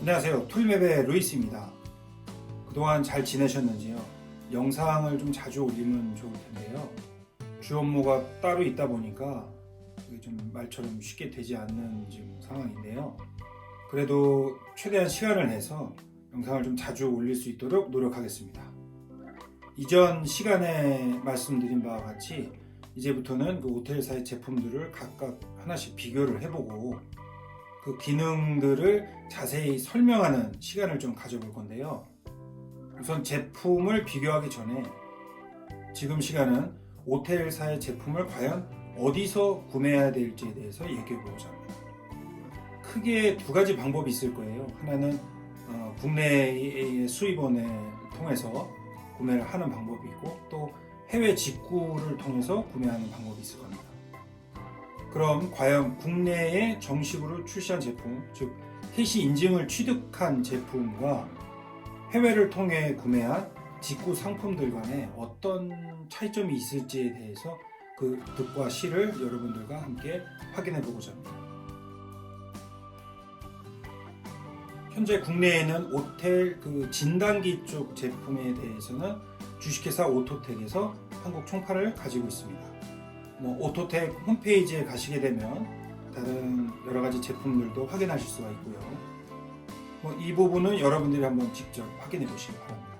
안녕하세요. 툴맵의 루이스입니다. 그동안 잘 지내셨는지요? 영상을 좀 자주 올리면 좋을 텐데요. 주 업무가 따로 있다 보니까 그게 좀 말처럼 쉽게 되지 않는 지금 상황인데요. 그래도 최대한 시간을 내서 영상을 좀 자주 올릴 수 있도록 노력하겠습니다. 이전 시간에 말씀드린 바와 같이 이제부터는 그 호텔사의 제품들을 각각 하나씩 비교를 해보고 그 기능들을 자세히 설명하는 시간을 좀 가져볼 건데요. 우선 제품을 비교하기 전에 지금 시간은 오텔사의 제품을 과연 어디서 구매해야 될지에 대해서 얘기해 보고자 합니다. 크게 두 가지 방법이 있을 거예요. 하나는 국내의 수입원을 통해서 구매를 하는 방법이 있고, 또 해외 직구를 통해서 구매하는 방법이 있을 겁니다. 그럼 과연 국내에 정식으로 출시한 제품, 즉 해시 인증을 취득한 제품과 해외를 통해 구매한 직구 상품들 간에 어떤 차이점이 있을지에 대해서 그 득과 실을 여러분들과 함께 확인해 보고자 합니다. 현재 국내에는 오텔 그 진단기 쪽 제품에 대해서는 주식회사 오토텍에서 한국 총판을 가지고 있습니다. 오토텍 홈페이지에 가시게 되면 다른 여러 가지 제품들도 확인하실 수가 있고요. 이 부분은 여러분들이 한번 직접 확인해 보시기 바랍니다.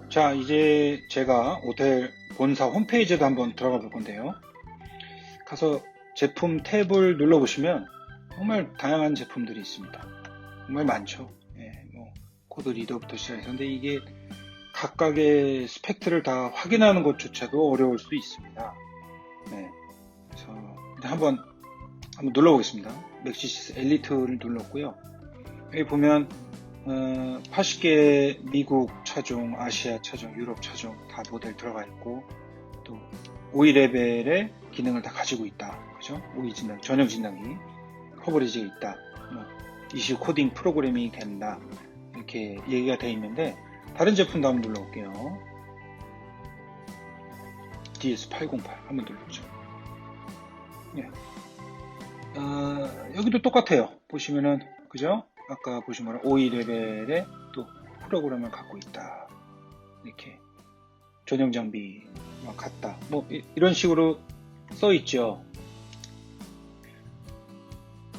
자, 이제 제가 오텔 본사 홈페이지에도 한번 들어가 볼 건데요. 가서 제품 탭을 눌러 보시면 정말 다양한 제품들이 있습니다. 정말 많죠. 코드 리더부터 시작해서. 근데 이게 각각의 스펙트를 다 확인하는 것조차도 어려울 수 있습니다. 그래서 한번 눌러보겠습니다. 맥시시스 엘리트를 눌렀고요. 여기 보면 80개 미국 차종, 아시아 차종, 유럽 차종 다 모델 들어가 있고, 또 OE 레벨의 기능을 다 가지고 있다. 그죠? OE 진단, 전용 진단기, 커버리지가 있다. 이슈 코딩 프로그래밍이 된다. 이렇게 얘기가 되어 있는데, 다른 제품도 한번 눌러볼게요. DS808 한번 눌러보죠. 여기도 똑같아요. 보시면은, 그죠? 아까 보신 거랑 OE 레벨의 또 프로그램을 갖고 있다. 이렇게 전용 장비와 같다. 이런 식으로 써 있죠.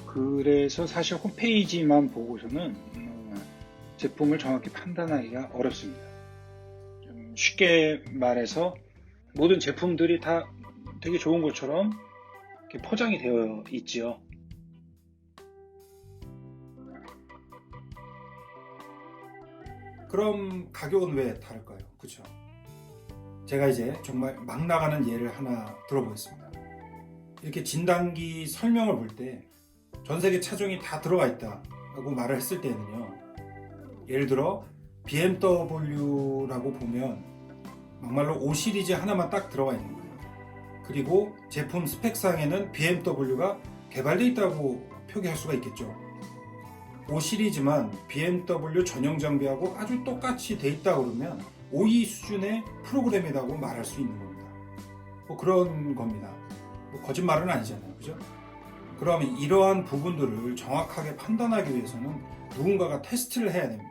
그래서 사실 홈페이지만 보고서는 제품을 정확히 판단하기가 어렵습니다. 좀 쉽게 말해서 모든 제품들이 다 되게 좋은 것처럼 이렇게 포장이 되어 있지요. 그럼 가격은 왜 다를까요? 그렇죠? 제가 이제 정말 막 나가는 예를 하나 들어보겠습니다. 이렇게 진단기 설명을 볼 때 전 세계 차종이 다 들어가 있다고 말을 했을 때는요, 예를 들어 BMW라고 보면 막말로 5 시리즈 하나만 딱 들어가 있는 거예요. 그리고 제품 스펙상에는 BMW가 개발되어 있다고 표기할 수가 있겠죠. 5 시리즈만 BMW 전용 장비하고 아주 똑같이 돼 있다 그러면 5E 수준의 프로그램이라고 말할 수 있는 겁니다. 그런 겁니다. 거짓말은 아니잖아요. 그죠? 그럼 이러한 부분들을 정확하게 판단하기 위해서는 누군가가 테스트를 해야 됩니다.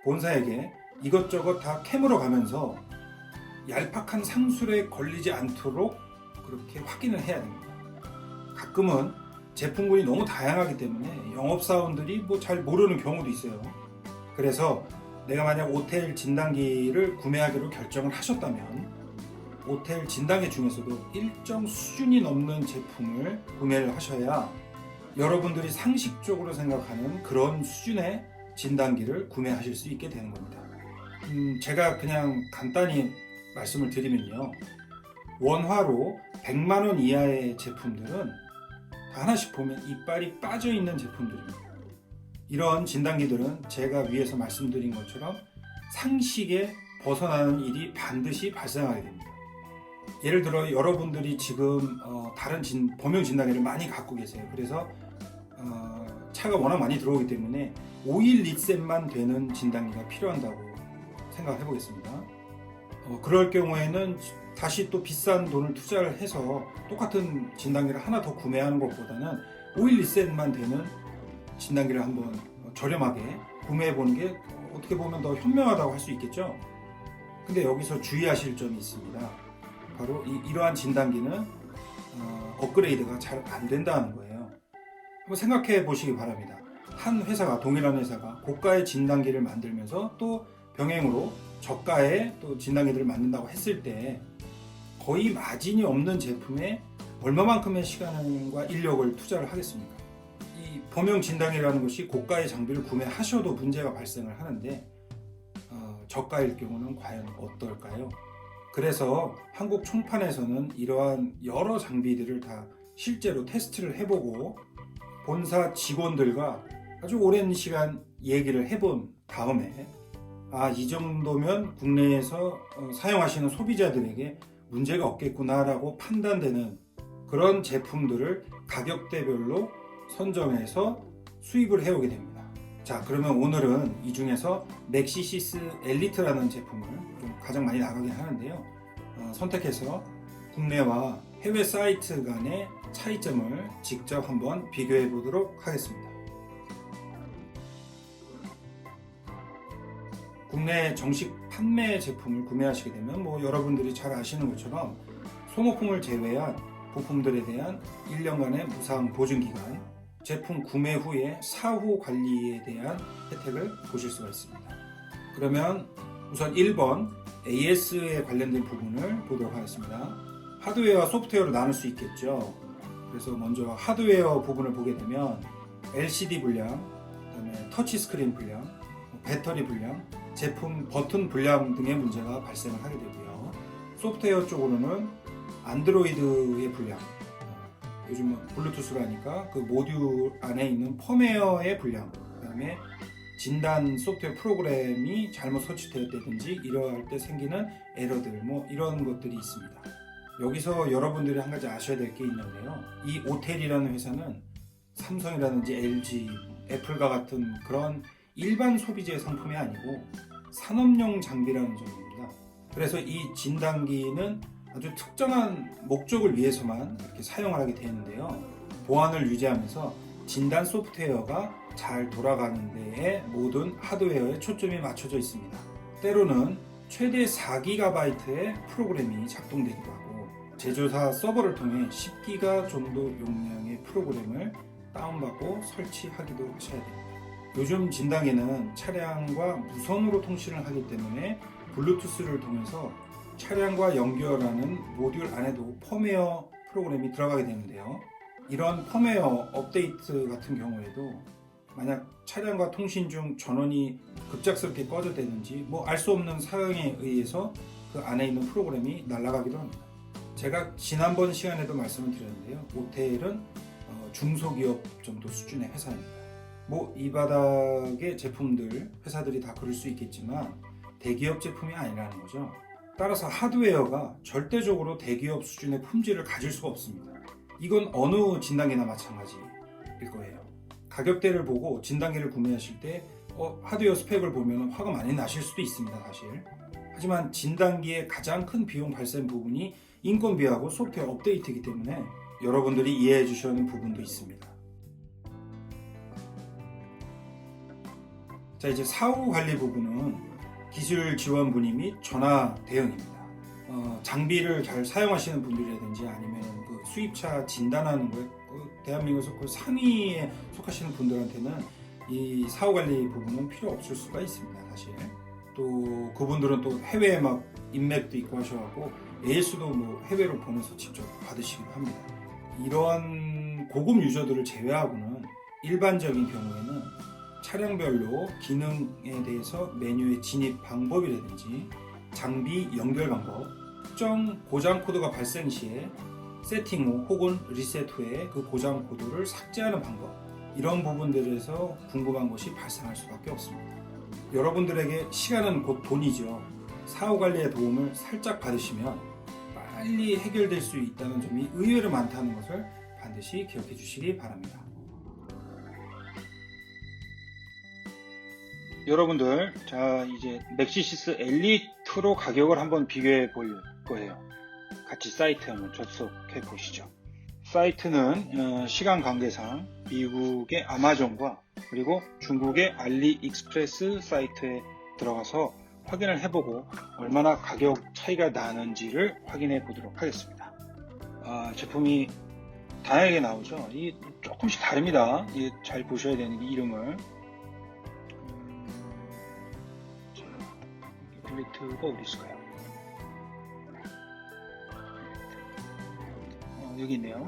본사에게 이것저것 다 캐물어 가면서 얄팍한 상술에 걸리지 않도록 그렇게 확인을 해야 됩니다. 가끔은 제품군이 너무 다양하기 때문에 영업사원들이 잘 모르는 경우도 있어요. 그래서 내가 만약 오텔 진단기를 구매하기로 결정을 하셨다면 오텔 진단기 중에서도 일정 수준이 넘는 제품을 구매를 하셔야 여러분들이 상식적으로 생각하는 그런 수준의 진단기를 구매하실 수 있게 되는 겁니다. 제가 그냥 간단히 말씀을 드리면요, 원화로 100만원 이하의 제품들은 다 하나씩 보면 이빨이 빠져 있는 제품들입니다. 이런 진단기들은 제가 위에서 말씀드린 것처럼 상식에 벗어나는 일이 반드시 발생하게 됩니다. 예를 들어 여러분들이 지금 다른 범용 진단기를 많이 갖고 계세요. 그래서 차가 워낙 많이 들어오기 때문에 오일 리셋만 되는 진단기가 필요한다고 생각해 보겠습니다. 그럴 경우에는 다시 또 비싼 돈을 투자를 해서 똑같은 진단기를 하나 더 구매하는 것보다는 오일 리셋만 되는 진단기를 한번 저렴하게 구매해 보는 게 어떻게 보면 더 현명하다고 할 수 있겠죠. 근데 여기서 주의하실 점이 있습니다. 바로 이러한 진단기는 업그레이드가 잘 안 된다는 거예요. 한번 생각해 보시기 바랍니다. 한 회사가, 동일한 회사가 고가의 진단기를 만들면서 또 병행으로 저가의 또 진단기들을 만든다고 했을 때 거의 마진이 없는 제품에 얼마만큼의 시간과 인력을 투자를 하겠습니까? 이 범용 진단기라는 것이 고가의 장비를 구매하셔도 문제가 발생을 하는데 저가일 경우는 과연 어떨까요? 그래서 한국 총판에서는 이러한 여러 장비들을 다 실제로 테스트를 해보고 본사 직원들과 아주 오랜 시간 얘기를 해본 다음에 이 정도면 국내에서 사용하시는 소비자들에게 문제가 없겠구나라고 판단되는 그런 제품들을 가격대별로 선정해서 수입을 해오게 됩니다. 자, 그러면 오늘은 이 중에서 맥시시스 엘리트라는 제품을 좀 가장 많이 나가긴 하는데요. 선택해서 국내와 해외 사이트 간의 차이점을 직접 한번 비교해 보도록 하겠습니다. 국내 정식 판매 제품을 구매하시게 되면 여러분들이 잘 아시는 것처럼 소모품을 제외한 부품들에 대한 1년간의 무상 보증기간, 제품 구매 후에 사후 관리에 대한 혜택을 보실 수가 있습니다. 그러면 우선 1번 AS에 관련된 부분을 보도록 하겠습니다. 하드웨어와 소프트웨어로 나눌 수 있겠죠. 그래서 먼저 하드웨어 부분을 보게 되면 LCD 불량, 그다음에 터치스크린 불량, 배터리 불량, 제품 버튼 불량 등의 문제가 발생을 하게 되고요. 소프트웨어 쪽으로는 안드로이드의 불량, 요즘 블루투스가 하니까 그 모듈 안에 있는 펌웨어의 불량, 그 다음에 진단 소프트웨어 프로그램이 잘못 설치되었다든지 이러할 때 생기는 에러들 이런 것들이 있습니다. 여기서 여러분들이 한 가지 아셔야 될 게 있는데요. 이 오텔이라는 회사는 삼성이라든지 LG, 애플과 같은 그런 일반 소비재 상품이 아니고 산업용 장비라는 점입니다. 그래서 이 진단기는 아주 특정한 목적을 위해서만 이렇게 사용을 하게 되는데요. 보안을 유지하면서 진단 소프트웨어가 잘 돌아가는 데에 모든 하드웨어에 초점이 맞춰져 있습니다. 때로는 최대 4GB의 프로그램이 작동되기도 하고 제조사 서버를 통해 10기가 정도 용량의 프로그램을 다운받고 설치하기도 하셔야 됩니다. 요즘 진단기는 차량과 무선으로 통신을 하기 때문에 블루투스를 통해서 차량과 연결하는 모듈 안에도 펌웨어 프로그램이 들어가게 되는데요. 이런 펌웨어 업데이트 같은 경우에도 만약 차량과 통신 중 전원이 급작스럽게 꺼져대는지 알 수 없는 사항에 의해서 그 안에 있는 프로그램이 날아가기도 합니다. 제가 지난번 시간에도 말씀을 드렸는데요. 오텔은 중소기업 정도 수준의 회사입니다. 이 바닥의 제품들, 회사들이 다 그럴 수 있겠지만 대기업 제품이 아니라는 거죠. 따라서 하드웨어가 절대적으로 대기업 수준의 품질을 가질 수가 없습니다. 이건 어느 진단기나 마찬가지일 거예요. 가격대를 보고 진단기를 구매하실 때 하드웨어 스펙을 보면 화가 많이 나실 수도 있습니다, 사실. 하지만 진단기의 가장 큰 비용 발생 부분이 인건비하고 소프트웨어 업데이트이기 때문에 여러분들이 이해해 주셔야 하는 부분도 있습니다. 자, 이제 사후 관리 부분은 기술 지원 문의 및 전화 대응입니다. 장비를 잘 사용하시는 분들이라든지 아니면 그 수입차 진단하는 거에 대한민국에서 그 상위에 속하시는 분들한테는 이 사후 관리 부분은 필요 없을 수가 있습니다, 사실. 또 그분들은 또 해외에 인맥도 있고 하셔가지고 AS도 해외로 보내서 직접 받으시기도 합니다. 이러한 고급 유저들을 제외하고는 일반적인 경우에는 차량별로 기능에 대해서 메뉴의 진입 방법이라든지 장비 연결 방법, 특정 고장 코드가 발생 시에 세팅 후 혹은 리셋 후에 그 고장 코드를 삭제하는 방법, 이런 부분들에서 궁금한 것이 발생할 수밖에 없습니다. 여러분들에게 시간은 곧 돈이죠. 사후 관리의 도움을 살짝 받으시면 빨리 해결될 수 있다는 점이 의외로 많다는 것을 반드시 기억해 주시기 바랍니다. 여러분들, 자, 이제 맥시시스 엘리트로 가격을 한번 비교해 볼 거예요. 같이 사이트 한번 접속해 보시죠. 사이트는 시간 관계상 미국의 아마존과 그리고 중국의 알리익스프레스 사이트에 들어가서 확인을 해보고 얼마나 가격 차이가 나는지를 확인해 보도록 하겠습니다. 제품이 다양하게 나오죠. 이 조금씩 다릅니다. 잘 보셔야 되는 게 이름을. 엘리트가 어디 있을까요? 여기 있네요.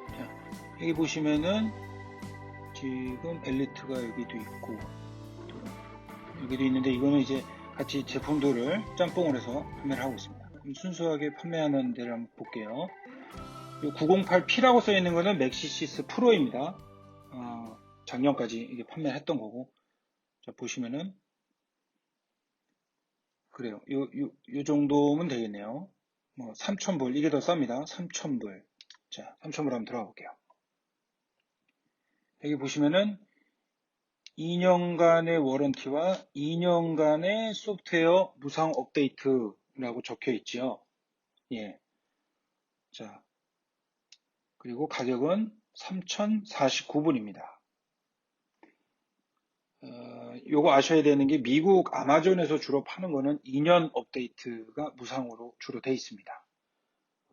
자, 여기 보시면은 지금 엘리트가 여기도 있고 여기도 있는데, 이거는 이제 같이 제품들을 짬뽕을 해서 판매를 하고 있습니다. 그럼 순수하게 판매하는 데를 한번 볼게요. 908P라고 써 있는 거는 맥시시스 프로입니다. 작년까지 이게 판매를 했던 거고, 자, 보시면은 그래요. 요 정도면 되겠네요. 3,000불, 이게 더 쌉니다. 3,000불. 자, 3,000불 한번 들어가 볼게요. 여기 보시면은 2년간의 워런티와 2년간의 소프트웨어 무상 업데이트라고 적혀 있죠. 예. 자, 그리고 가격은 3,049불입니다. 요거 아셔야 되는 게, 미국 아마존에서 주로 파는 거는 2년 업데이트가 무상으로 주로 돼 있습니다.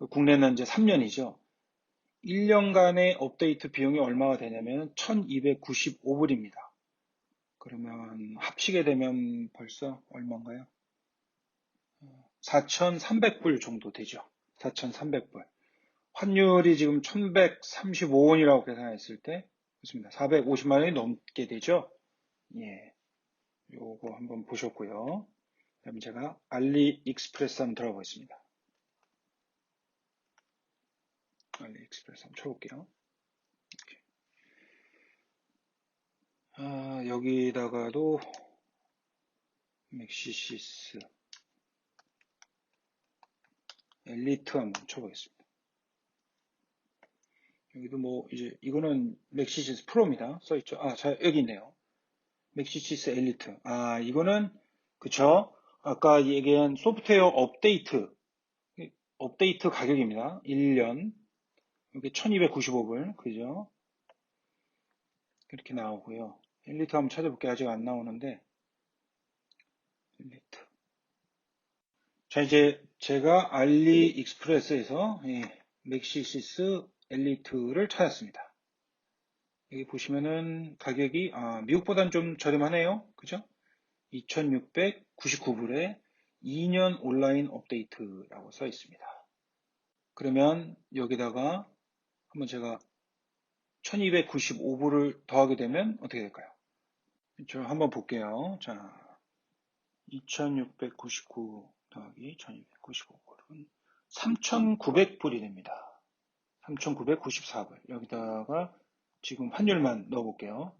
국내는 이제 3년이죠. 1년간의 업데이트 비용이 얼마가 되냐면 1,295불입니다. 그러면 합치게 되면 벌써 얼마인가요? 4,300불 정도 되죠. 4,300불. 환율이 지금 1,135원이라고 계산했을 때, 그렇습니다. 450만 원이 넘게 되죠. 예. 요거 한번 보셨고요. 그다음에 제가 알리익스프레스 한번 들어가보겠습니다. 알리익스프레스 한번 쳐볼게요. 여기다가도 맥시시스 엘리트 한번 쳐보겠습니다. 여기도 이제 이거는 맥시시스 프로입니다. 써있죠. 자, 여기 있네요. 맥시시스 엘리트. 이거는 그쵸. 아까 얘기한 소프트웨어 업데이트 가격입니다. 1년. 여기 1,295불. 그죠? 이렇게 나오고요. 엘리트 한번 찾아볼게요. 아직 안 나오는데. 엘리트. 자, 이제 제가 알리익스프레스에서 맥시시스 엘리트를 찾았습니다. 여기 보시면은 가격이 미국보다는 좀 저렴하네요. 그죠? 2,699불에 2년 온라인 업데이트라고 써 있습니다. 그러면 여기다가 한번 제가 1,295불을 더하게 되면 어떻게 될까요? 저 한번 볼게요. 자, 2,699 더하기 1,295불은 3,900불이 됩니다. 3,994불. 여기다가 지금 환율만 넣어볼게요.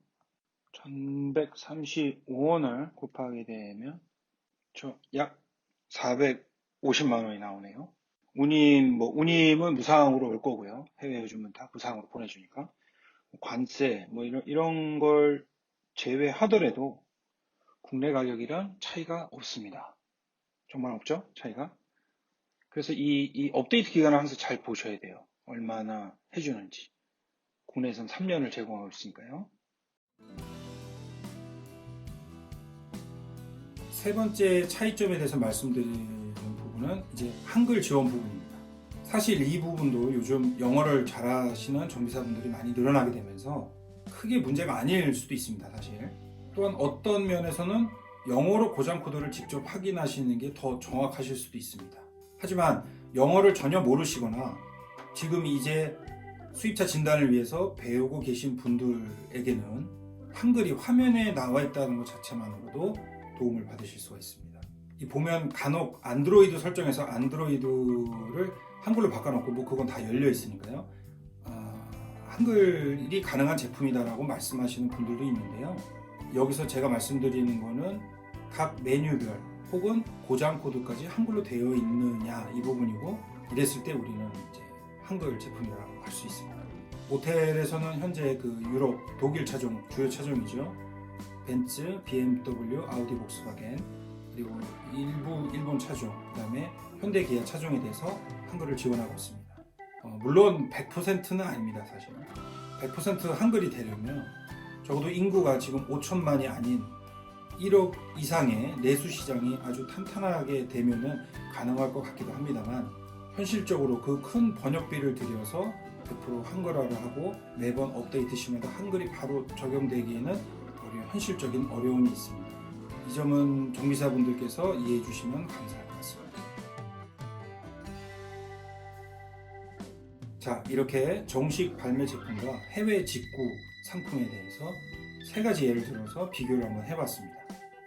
1,135원을 곱하게 되면 약 450만 원이 나오네요. 운임은 무상으로 올 거고요. 해외 요즘은 다 무상으로 보내주니까. 관세, 이런 걸 제외하더라도 국내 가격이랑 차이가 없습니다. 정말 없죠? 차이가. 그래서 이 업데이트 기간을 항상 잘 보셔야 돼요. 얼마나 해주는지. 국내에선 3년을 제공하고 있으니까요. 세 번째 차이점에 대해서 말씀드리는 부분은 이제 한글 지원 부분입니다. 사실 이 부분도 요즘 영어를 잘하시는 정비사분들이 많이 늘어나게 되면서 크게 문제가 아닐 수도 있습니다. 사실. 또한 어떤 면에서는 영어로 고장 코드를 직접 확인하시는 게 더 정확하실 수도 있습니다. 하지만 영어를 전혀 모르시거나 지금 이제 수입차 진단을 위해서 배우고 계신 분들에게는 한글이 화면에 나와 있다는 것 자체만으로도 도움을 받으실 수가 있습니다. 보면 간혹 안드로이드 설정에서 안드로이드를 한글로 바꿔놓고 그건 다 열려 있으니까요. 한글이 가능한 제품이다라고 말씀하시는 분들도 있는데요. 여기서 제가 말씀드리는 거는 각 메뉴별 혹은 고장 코드까지 한글로 되어 있느냐 이 부분이고, 이랬을 때 우리는 이제 한글 제품이라고 할 수 있습니다. 모텔에서는 현재 유럽 독일 차종 주요 차종이죠. 벤츠, BMW, 아우디, 볼kswagen, 그리고 일부 일본 차종, 그 다음에 현대, 기아 차종에 대해서 한글을 지원하고 있습니다. 물론 100%는 아닙니다. 사실 100% 한글이 되려면 적어도 인구가 지금 5천만이 아닌 1억 이상의 내수 시장이 아주 탄탄하게 되면은 가능할 것 같기도 합니다만, 현실적으로 그 큰 번역비를 들여서 100% 한글화를 하고 매번 업데이트 시마다 한글이 바로 적용되기에는 현실적인 어려움이 있습니다. 이 점은 정비사분들께서 이해해 주시면 감사할 것 같습니다. 자, 이렇게 정식 발매 제품과 해외 직구 상품에 대해서 세 가지 예를 들어서 비교를 한번 해봤습니다.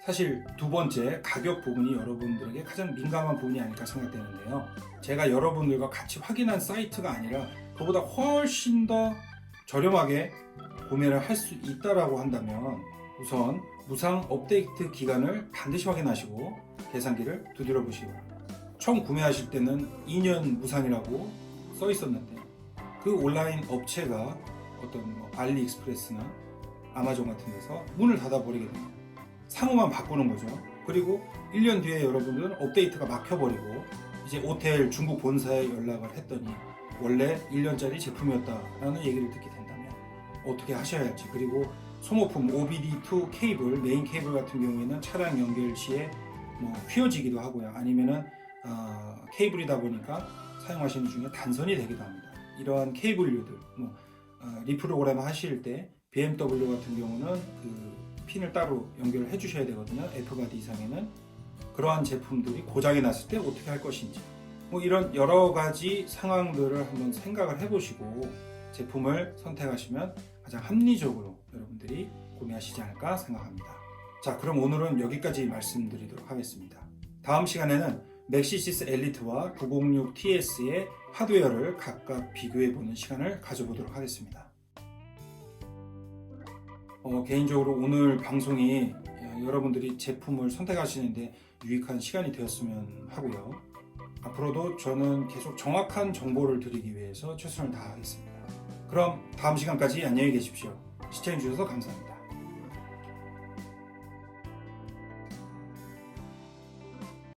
사실 두 번째, 가격 부분이 여러분들에게 가장 민감한 부분이 아닐까 생각되는데요. 제가 여러분들과 같이 확인한 사이트가 아니라 그보다 훨씬 더 저렴하게 구매를 할 수 있다라고 한다면 우선 무상 업데이트 기간을 반드시 확인하시고 계산기를 두드려 보시기 바랍니다. 처음 구매하실 때는 2년 무상이라고 써 있었는데 그 온라인 업체가 어떤 알리익스프레스나 아마존 같은 데서 문을 닫아버리게 됩니다. 상호만 바꾸는 거죠. 그리고 1년 뒤에 여러분들은 업데이트가 막혀버리고 이제 오텔 중국 본사에 연락을 했더니 원래 1년짜리 제품이었다라는 얘기를 듣게 된다면 어떻게 하셔야 할지, 그리고 소모품 OBD2 케이블, 메인 케이블 같은 경우에는 차량 연결 시에 휘어지기도 하고요. 아니면은 케이블이다 보니까 사용하시는 중에 단선이 되기도 합니다. 이러한 케이블류들, 리프로그램 하실 때 BMW 같은 경우는 그 핀을 따로 연결을 해주셔야 되거든요. F바디 이상에는. 그러한 제품들이 고장이 났을 때 어떻게 할 것인지, 이런 여러 가지 상황들을 한번 생각을 해보시고 제품을 선택하시면 가장 합리적으로 여러분들이 구매하시지 않을까 생각합니다. 자, 그럼 오늘은 여기까지 말씀드리도록 하겠습니다. 다음 시간에는 맥시시스 엘리트와 906TS의 하드웨어를 각각 비교해보는 시간을 가져보도록 하겠습니다. 개인적으로 오늘 방송이 여러분들이 제품을 선택하시는데 유익한 시간이 되었으면 하고요. 앞으로도 저는 계속 정확한 정보를 드리기 위해서 최선을 다하겠습니다. 그럼 다음 시간까지 안녕히 계십시오. 시청해주셔서 감사합니다.